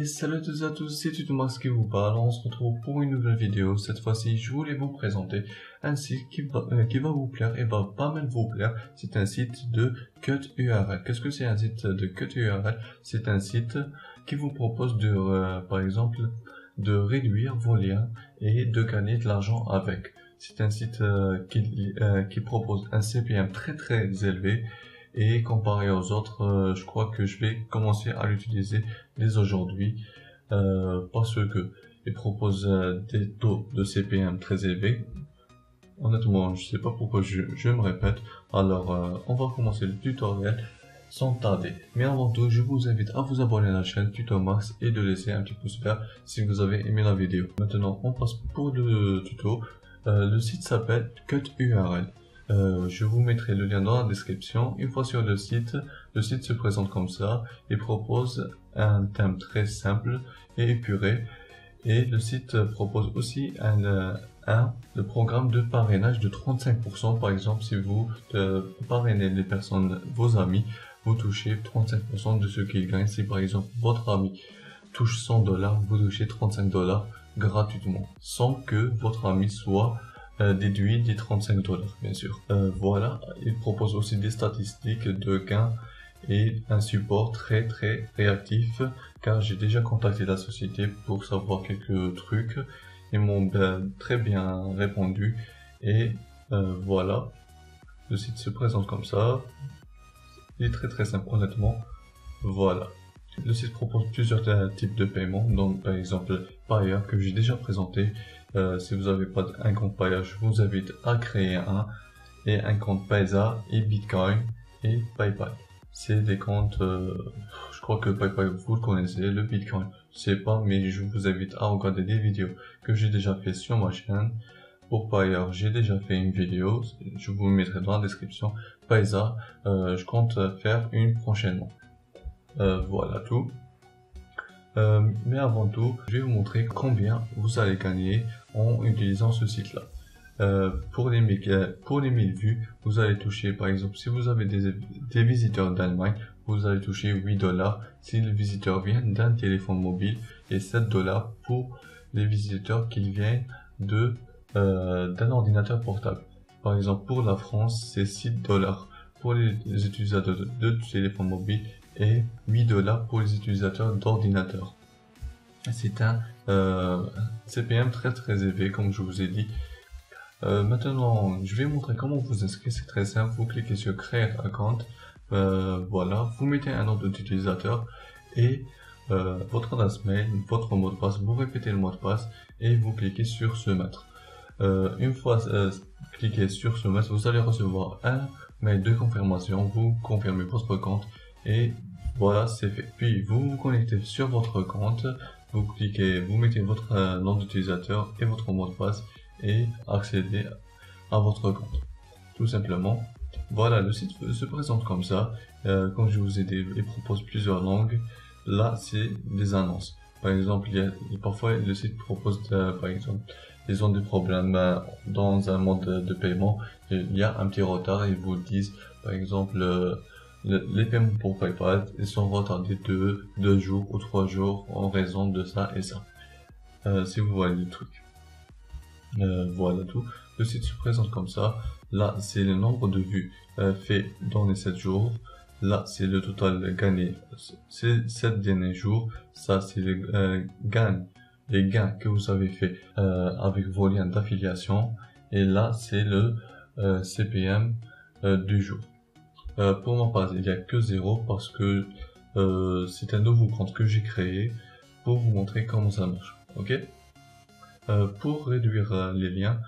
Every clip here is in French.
Et salut à tous et à tous, c'est Tutomax qui vous parle. On se retrouve pour une nouvelle vidéo. Cette fois-ci, je voulais vous présenter un site qui va vous plaire et va pas mal vous plaire. C'est un site de Cut URL. Qu'est-ce que c'est un site de Cut URL? C'est un site qui vous propose de, par exemple, de réduire vos liens et de gagner de l'argent avec. C'est un site qui propose un CPM très élevé. Et comparé aux autres, je crois que je vais commencer à l'utiliser dès aujourd'hui parce que il propose des taux de CPM très élevés. Honnêtement, je sais pas pourquoi je me répète. Alors, on va commencer le tutoriel sans tarder. Mais avant tout, je vous invite à vous abonner à la chaîne Tutomax et de laisser un petit pouce vert si vous avez aimé la vidéo. Maintenant, on passe pour le tuto. Le site s'appelle Cut URL. Je vous mettrai le lien dans la description. Une fois sur le site se présente comme ça. Il propose un thème très simple et épuré. Et le site propose aussi le programme de parrainage de 35%. Par exemple, si vous parrainez les personnes, vos amis, vous touchez 35% de ce qu'ils gagnent. Si par exemple votre ami touche $100, vous touchez $35 gratuitement, sans que votre ami soit déduit des $35 bien sûr. Voilà, il propose aussi des statistiques de gains et un support très réactif, car j'ai déjà contacté la société pour savoir quelques trucs. Ils m'ont très bien répondu et voilà, le site se présente comme ça. Il est très simple honnêtement. Voilà. Le site propose plusieurs types de paiements, donc par exemple Payeer que j'ai déjà présenté. Si vous n'avez pas un compte Payeer, je vous invite à créer un, et un compte Payza et Bitcoin et PayPal. C'est des comptes, je crois que PayPal vous le connaissez, le Bitcoin je sais pas, mais je vous invite à regarder des vidéos que j'ai déjà fait sur ma chaîne. Pour Payeer, j'ai déjà fait une vidéo, je vous mettrai dans la description. Payza, je compte faire une prochainement. Voilà tout. Mais avant tout, je vais vous montrer combien vous allez gagner en utilisant ce site là. Pour les 1000 vues, vous allez toucher, par exemple, si vous avez des visiteurs d'Allemagne, vous allez toucher $8 si le visiteur vient d'un téléphone mobile et $7 pour les visiteurs qui viennent d'un ordinateur portable. Par exemple, pour la France, c'est $6 pour les utilisateurs de téléphone mobile et $8 pour les utilisateurs d'ordinateur. C'est un CPM très élevé comme je vous ai dit. Maintenant, je vais montrer comment vous inscrire. C'est très simple. Vous cliquez sur Create Account. Voilà, vous mettez un nom d'utilisateur et votre adresse mail, votre mot de passe. Vous répétez le mot de passe et vous cliquez sur Soumettre. Une fois cliqué sur Soumettre, vous allez recevoir un mail de confirmation. Vous confirmez votre compte et voilà, c'est fait. Puis vous vous connectez sur votre compte. Vous cliquez, vous mettez votre nom d'utilisateur et votre mot de passe et accédez à votre compte. Tout simplement. Voilà, le site se présente comme ça. Comme je vous ai dit, il propose plusieurs langues. Là, c'est des annonces. Par exemple, parfois le site propose, par exemple, ils ont des problèmes dans un mode de paiement. Il y a un petit retard. Ils vous disent, par exemple, les paiements pour PayPal, ils sont retardés de 2 jours ou 3 jours en raison de ça et ça. Si vous voyez le truc. Voilà tout. Le site se présente comme ça. Là, c'est le nombre de vues fait dans les 7 jours. Là, c'est le total gagné ces 7 derniers jours. Ça, c'est les gains que vous avez fait avec vos liens d'affiliation. Et là, c'est le CPM du jour. Pour ma part, il n'y a que 0 parce que c'est un nouveau compte que j'ai créé pour vous montrer comment ça marche. Ok? Pour réduire les liens,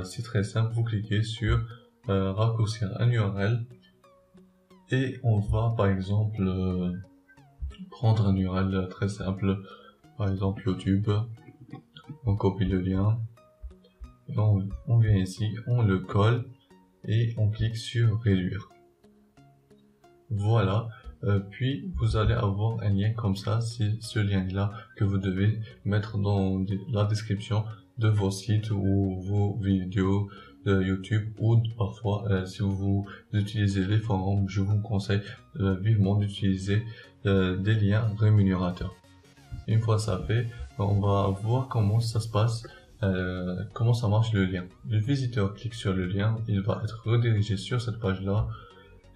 c'est très simple, vous cliquez sur raccourcir un URL et on va par exemple prendre un URL très simple, par exemple YouTube, on copie le lien, et on vient ici, on le colle et on clique sur réduire. Voilà. Puis vous allez avoir un lien comme ça, c'est ce lien là que vous devez mettre dans la description de vos sites ou vos vidéos de YouTube, ou parfois si vous utilisez les forums, je vous conseille vivement d'utiliser des liens rémunérateurs. Une fois ça fait, on va voir comment ça se passe, comment ça marche le lien. Le visiteur clique sur le lien, il va être redirigé sur cette page-là.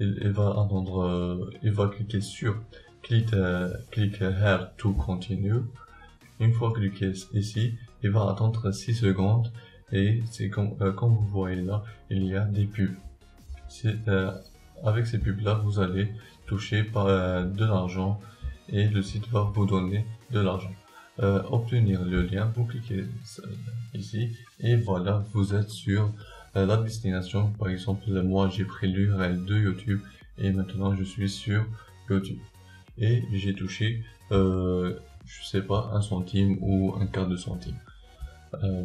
Il va attendre, il va cliquer sur click here to continue. Une fois cliqué ici, il va attendre 6 secondes et c'est comme vous voyez là, il y a des pubs. Avec ces pubs là, vous allez toucher de l'argent et le site va vous donner de l'argent. Obtenir le lien, vous cliquez ici et voilà, vous êtes sur la destination. Par exemple, moi j'ai pris l'URL de YouTube et maintenant je suis sur YouTube et j'ai touché je sais pas, 1 centime ou un quart de centime.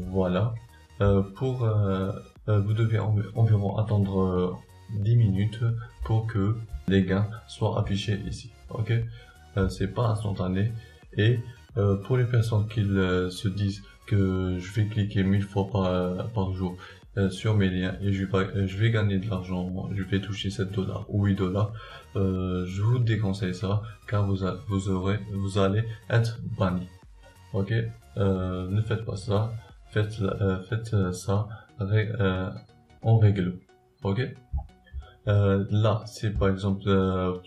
Voilà. Vous devez environ attendre 10 minutes pour que les gains soient affichés ici. Ok, c'est pas instantané. Et pour les personnes qui se disent que je vais cliquer 1000 fois par jour sur mes liens et je vais gagner de l'argent, je vais toucher 7 $ ou 8 $, je vous déconseille ça car vous allez être banni. Ok, ne faites pas ça, faites ça en règle. Ok, là c'est par exemple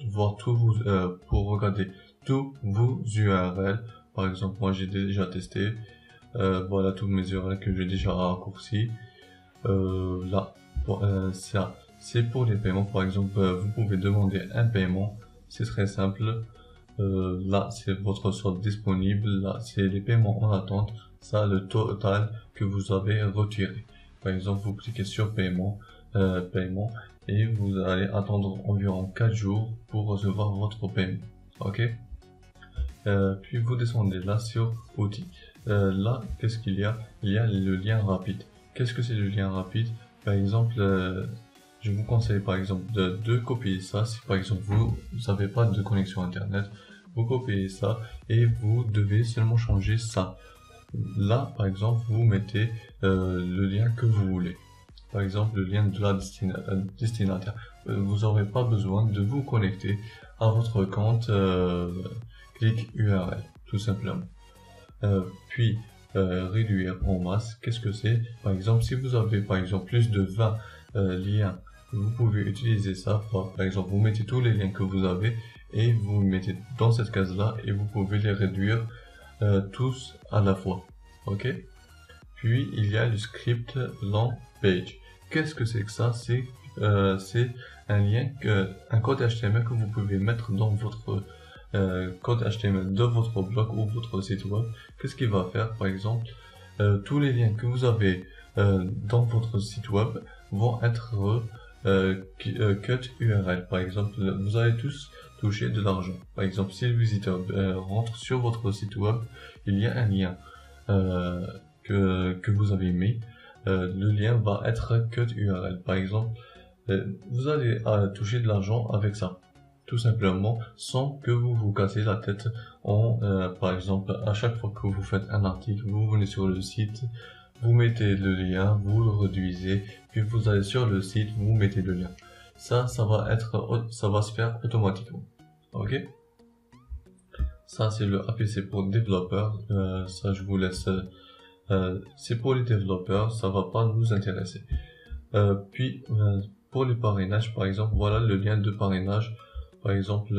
voir pour regarder tous vos URL. Par exemple, moi j'ai déjà testé, voilà tous mes URL que j'ai déjà raccourcis. Là, ça c'est pour les paiements. Par exemple, vous pouvez demander un paiement, c'est très simple. Là c'est votre solde disponible, là c'est les paiements en attente, ça le total que vous avez retiré. Par exemple, vous cliquez sur paiement et vous allez attendre environ 4 jours pour recevoir votre paiement. Ok, puis vous descendez là sur outils. Là, qu'est-ce qu'il y a? Il y a le lien rapide. Qu'est-ce que c'est le lien rapide? Par exemple, je vous conseille par exemple de copier ça. Si par exemple vous n'avez pas de connexion internet, vous copiez ça et vous devez seulement changer ça. Là, par exemple, vous mettez le lien que vous voulez. Par exemple, le lien de la destinataire. Vous n'aurez pas besoin de vous connecter à votre compte clic URL, tout simplement. Puis réduire en masse, qu'est-ce que c'est? Par exemple, si vous avez par exemple plus de 20 liens, vous pouvez utiliser ça. Par exemple, vous mettez tous les liens que vous avez et vous mettez dans cette case là et vous pouvez les réduire tous à la fois. Ok, puis il y a le script long page. Qu'est-ce que c'est que ça? C'est un lien, un code HTML que vous pouvez mettre dans votre code HTML de votre blog ou votre site web. Qu'est-ce qu'il va faire? Par exemple, tous les liens que vous avez dans votre site web vont être cut URL. Par exemple, vous allez tous toucher de l'argent. Par exemple, si le visiteur rentre sur votre site web, il y a un lien que vous avez mis. Le lien va être cut URL. Par exemple, vous allez toucher de l'argent avec ça, tout simplement, sans que vous vous cassez la tête par exemple, à chaque fois que vous faites un article, vous venez sur le site, vous mettez le lien, vous le réduisez, puis vous allez sur le site, vous mettez le lien. Ça va se faire automatiquement. Ok, ça c'est le APC pour développeurs. Ça je vous laisse, c'est pour les développeurs, ça va pas nous intéresser. Puis pour les parrainages, par exemple, voilà le lien de parrainage. Par exemple,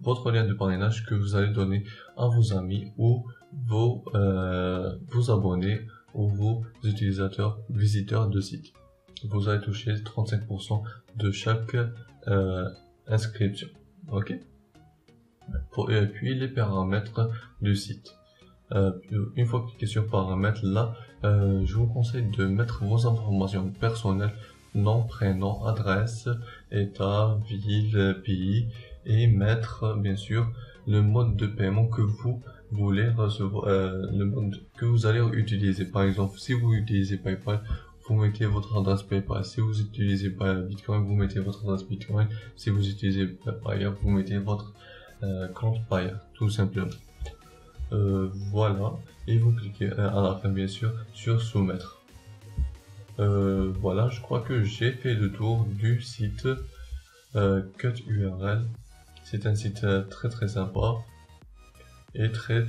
votre lien de parrainage que vous allez donner à vos amis ou vos abonnés ou vos visiteurs de site. Vous allez toucher 35% de chaque inscription. Ok. Et puis les paramètres du site. Une fois cliqué sur paramètres, là, je vous conseille de mettre vos informations personnelles, nom, prénom, adresse, état, ville, pays, et mettre bien sûr le mode de paiement que vous voulez recevoir, le mode que vous allez utiliser. Par exemple, si vous utilisez PayPal, vous mettez votre adresse PayPal. Si vous utilisez Bitcoin, vous mettez votre adresse Bitcoin. Si vous utilisez Payeer, vous mettez votre compte Payeer, tout simplement. Voilà, et vous cliquez à la fin bien sûr sur soumettre. Voilà, je crois que j'ai fait le tour du site Cut URL. C'est un site très sympa et très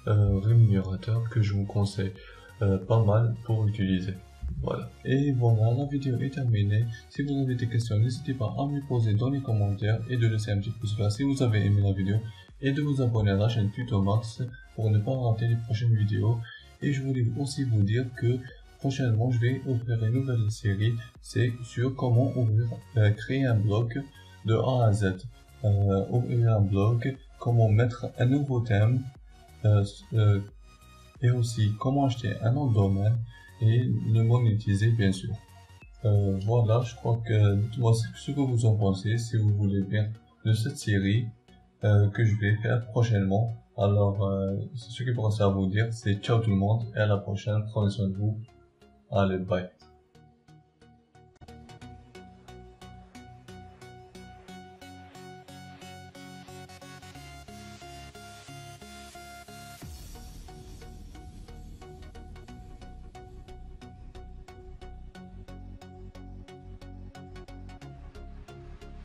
rémunérateur que je vous conseille pas mal pour utiliser. Voilà. Et voilà, la vidéo est terminée. Si vous avez des questions, n'hésitez pas à me les poser dans les commentaires et de laisser un petit pouce vert si vous avez aimé la vidéo et de vous abonner à la chaîne Tutomax pour ne pas rater les prochaines vidéos. Et je voulais aussi vous dire que prochainement je vais ouvrir une nouvelle série, c'est sur comment créer un blog de A à Z. Ouvrir un blog, comment mettre un nouveau thème, et aussi comment acheter un nom de domaine et le monétiser bien sûr. Voilà, je crois que dites-moi ce que vous en pensez, si vous voulez bien de cette série que je vais faire prochainement. Alors, ce qui me reste à vous dire, c'est ciao tout le monde et à la prochaine, prenez soin de vous. Allez, bye.